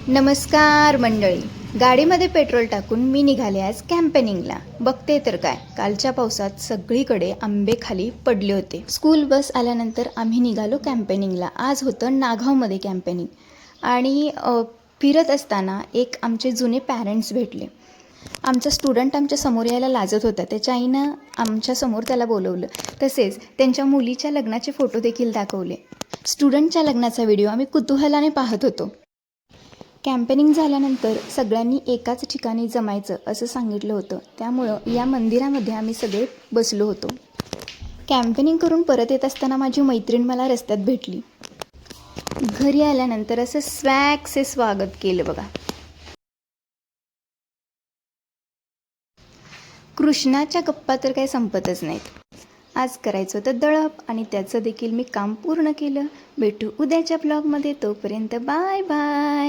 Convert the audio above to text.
नमस्कार मंडळी. गाडीमध्ये पेट्रोल टाकून मी निघाले आज कॅम्पेनिंगला. बघते तर काय, कालच्या पावसात सगळीकडे आंबे खाली पडले होते. स्कूल बस आल्यानंतर आम्ही निघालो कॅम्पेनिंगला. आज होतं नागावमध्ये कॅम्पेनिंग आणि फिरत असताना एक आमचे जुने पॅरेंट्स भेटले. आमचा स्टुडंट आमच्या समोर यायला लाजत होता. त्याच्या आईनं आमच्यासमोर त्याला बोलवलं. तसेच त्यांच्या मुलीच्या लग्नाचे फोटो देखील दाखवले. स्टुडंटच्या लग्नाचा व्हिडिओ आम्ही कुतूहलाने पाहत होतो. कॅम्पेनिंग झाल्यानंतर सगळ्यांनी एकाच ठिकाणी जमायचं असं सांगितलं होतं. त्यामुळं या मंदिरामध्ये आम्ही सगळे बसलो होतो. कॅम्पेनिंग करून परत येत असताना माझी मैत्रीण मला रस्त्यात भेटली. घरी आल्यानंतर असं स्वॅगचे स्वागत केलं बघा. कृष्णाच्या गप्पा तर काही संपतच नाहीत. आज करायचं होतं दळप आणि त्याचं देखील मी काम पूर्ण केलं. भेटू उद्याच्या ब्लॉगमध्ये. तोपर्यंत बाय बाय.